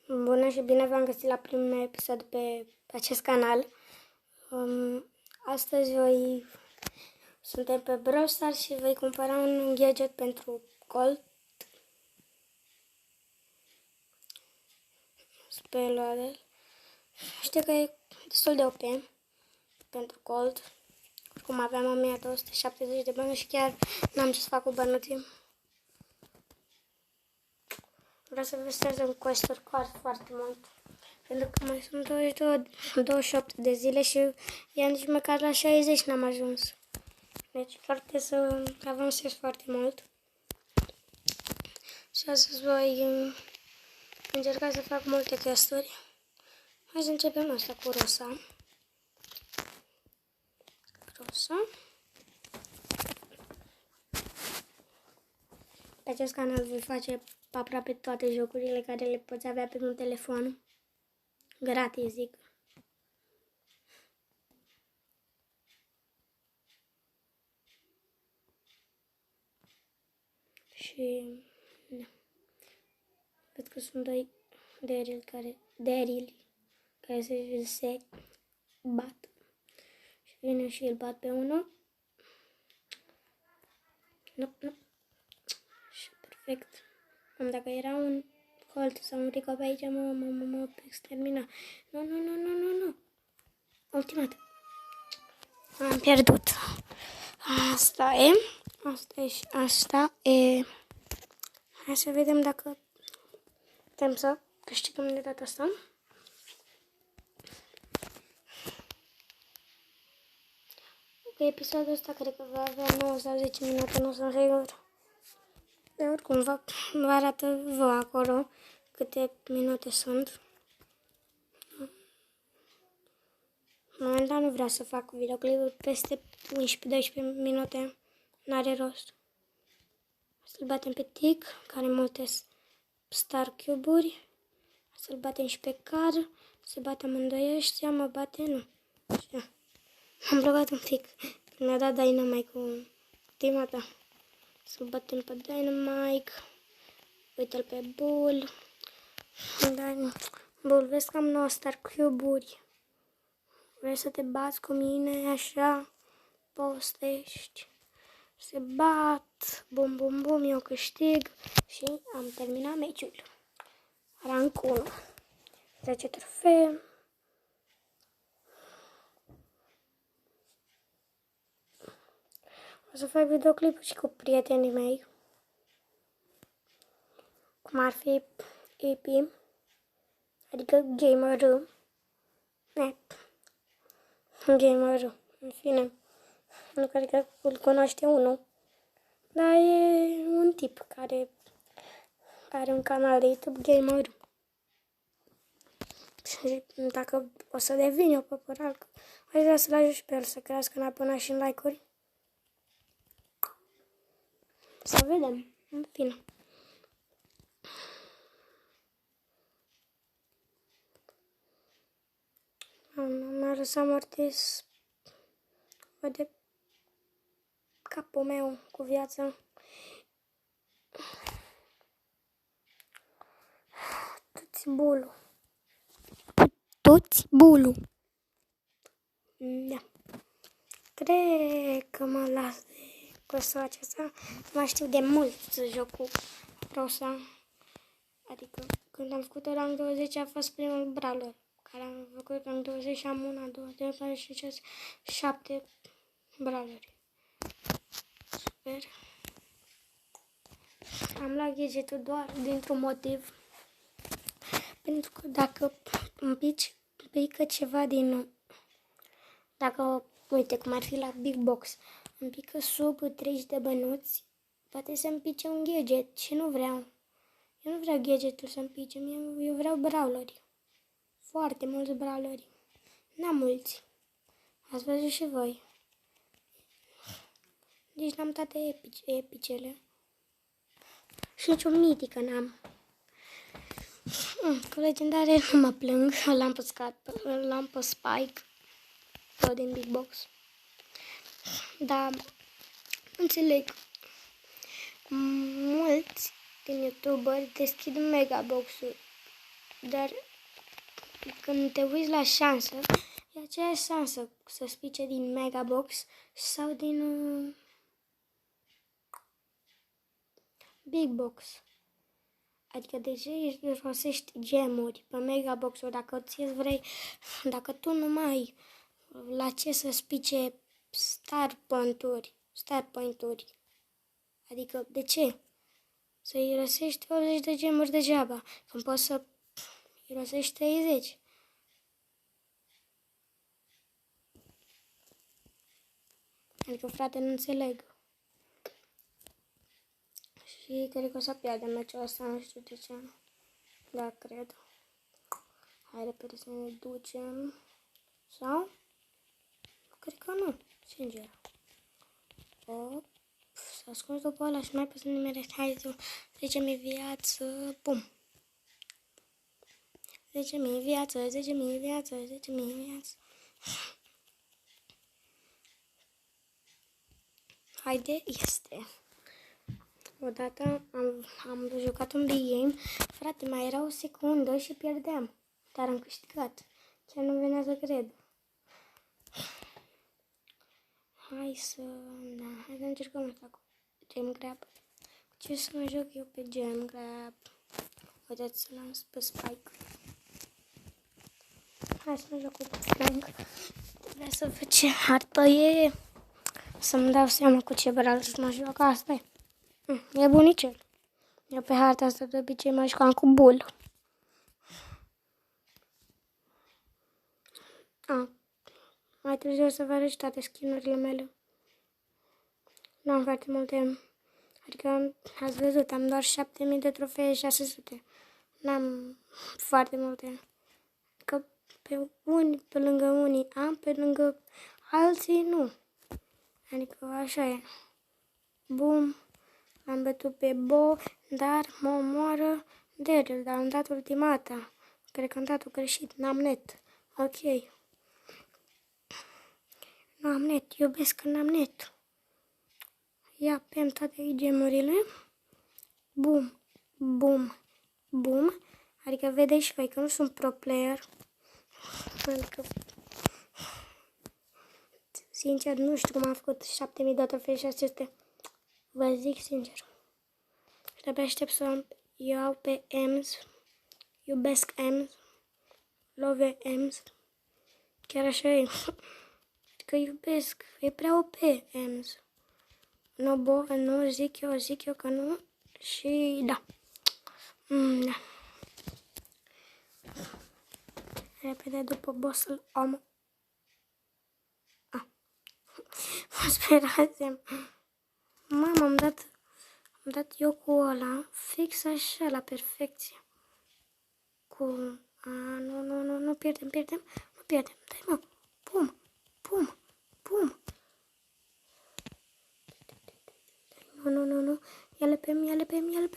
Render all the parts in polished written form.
Bună și bine v-am găsit la primul episod pe acest canal. Astăzi suntem pe Brawl Stars și voi cumpăra un gadget pentru Colt. Speloadel. Știu că e destul de OP pentru Colt. Oricum aveam 1270 de bani și chiar n-am ce să fac cu bănuții. Vreau să vestez un quest-uri foarte mult. Pentru că mai sunt 28 de zile și ea nici măcar la 60 n-am ajuns. Deci chiar trebuie să avansez foarte mult. Și astăzi voi încerca să fac multe quest-uri. Hai să începem asta cu Rosa. Pe acest canal voi face aproape toate jocurile care le poți avea pe un telefon. Gratis, zic. Și da. Văd că sunt doi Daryl care se bat. Și vine și îl bat pe unul. Nu. Și perfect. Dacă era un Colt sau un Rico pe aici, mă extermina. Nu. Ultimat. Am pierdut. Asta e. Hai să vedem dacă putem să câștigăm de data asta. Că episodul ăsta cred că va avea 9 sau 10 minute, nu sunt sigur. Dar oricum vă arată vă acolo câte minute sunt. Momentan nu vreau să fac videoclipuri peste 11-12 minute. N-are rost. Să-l batem pe Tic, care multe Star Cube-uri. Să-l batem și pe Car. Să batem amândoi ăștia, mă bate, nu. Așa. Am blocat un pic. Mi-a dat Dynamite cu tima ta. Să-l batem pe Dynamite. Uite-l pe Bull. Bull, vezi că am 9 Star Cube-uri. Vrei să te bați cu mine așa? Postești. Se bat. Bum, eu câștig. Și am terminat meciul. Rank 1. 10 trofee. O să fac videoclipuri și cu prietenii mei. Cum ar fi EP. Adică Gamer. Gamer. În fine. Nu cred că îl cunoaște unul. Dar e un tip care are un canal de YouTube, Gamer. Și dacă o să devin eu popular, aș vrea să-l ajut și pe el să crească în abonat și în like-uri. Să vedem. În fine. M-a lăsat Mortis. Vede capul meu cu viața. Toți bulu. Da. Cred că mă las de cursul acesta. Mai știu de mult să joc cu Rosa. Adică când am făcut rang 20 a fost primul brawler. Care am făcut rang 20 și am 1, 2, 3, 4, 5, 6, 7 brawleri. Super. Am luat gadgetul doar dintr-un motiv. Pentru că dacă îmi pică ceva din... Dacă, uite, cum ar fi la Big Box, îmi pică sub 30 de bănuți, poate să-mi pice un gadget și nu vreau. Eu nu vreau gadgetul să-mi pice, eu vreau brawleri. Foarte mulți brawleri. N-am mulți. Ați văzut și voi. Deci n-am toate epicele. Și nici o mitică n-am. Cu legendare nu mă plâng. L-am pe Spike. Tot din Big Box. Dar înțeleg. Mulți din YouTuberi deschid megabox-uri. Dar când te uiți la șansă, e aceeași șansă să spice din Megabox sau din Big Box. Adică de ce rosești gemuri pe Megabox-uri dacă ți vrei, dacă tu nu mai ai la ce să spice Star Point-uri. Adică de ce? Să-i rosești 80 de gemuri degeaba, când poți să îi rosești 30. Adică, frate, nu înțeleg. Și cred că o să pierdem meciul ăsta, nu știu de ce. Da, cred. Hai repede să ne ducem. Sau? Cred că nu, sincer. Op, s-a ascuns după ăla și mai pot să nimerești. Hai să 10.000 viață, bum. 10.000 viață, 10.000 viață, 10.000 viață. Haide, este. Odată am jucat un big game, frate, mai era o secundă și pierdeam, dar am câștigat. Chiar nu venea să cred. Hai să încercăm asta cu Gem Grab. Cu ce să mă joc eu pe Gem Grab? Uitați să l-am pe Spike. Hai să mă joc cu Frank. Vreau să văd ce hartă e. Să-mi dau seama cu ce vreau să mă joc. Asta e. E bunicel. Eu pe harta asta de obicei mă jucam cu Bull. Mai târziu o să vă arăt toate skin-urile mele. Nu am foarte multe. Adică ați văzut, am doar 7.000 de trofee, 600. N-am foarte multe. Că pe lângă unii am, pe lângă alții nu. Adică așa e. Bum. Am bătut pe Bo, dar mă omoară Daryl, dar am dat ultimata. Cred că am dat-o greșit, n-am net. Ok. Nu am net, iubesc că n-am net. Ia pe toate gemurile. Bum, bum, bum. Adică vedeți și voi că nu sunt pro player. Adică, sincer, nu știu cum am făcut 7.000 de trofei și aceste. Vă zic sincer. Și abia aștept să iau pe Ems. Iubesc Ems. Love Ems. Chiar așa e. Adică iubesc. E prea OP Ems. Nu zic eu că nu. Și da. Da. Repede după boss-ul om. Mă sperați-mi. Mamă, am dat eu cu ăla fix așa, la perfecție. Nu pierdem. Dai mă. Pum. Nu. Ia-le pe mi.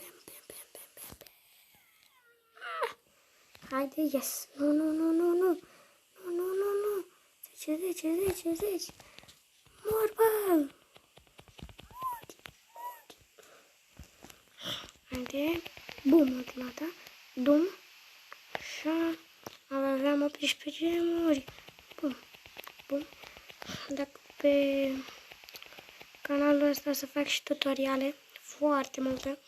Haide, yes. Nu. 10. Mor, bă. Haide. Bum, ultimata. Dum. Așa. Aveam 18 gemuri. Bum. Dacă pe canalul ăsta să fac și tutoriale. Foarte multe.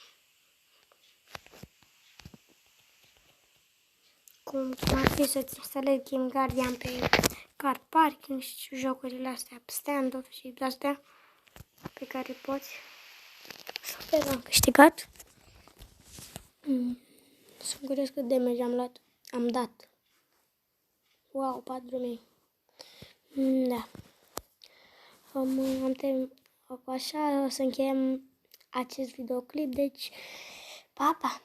Cum ar fi să-ți instalezi Game Guardian pe car parking și jocurile astea, stand-off și astea pe care poți. Super, am câștigat. Sunt curios cât damage am dat. Wow, 4.000. Da. Așa o să încheiem acest videoclip, deci pa!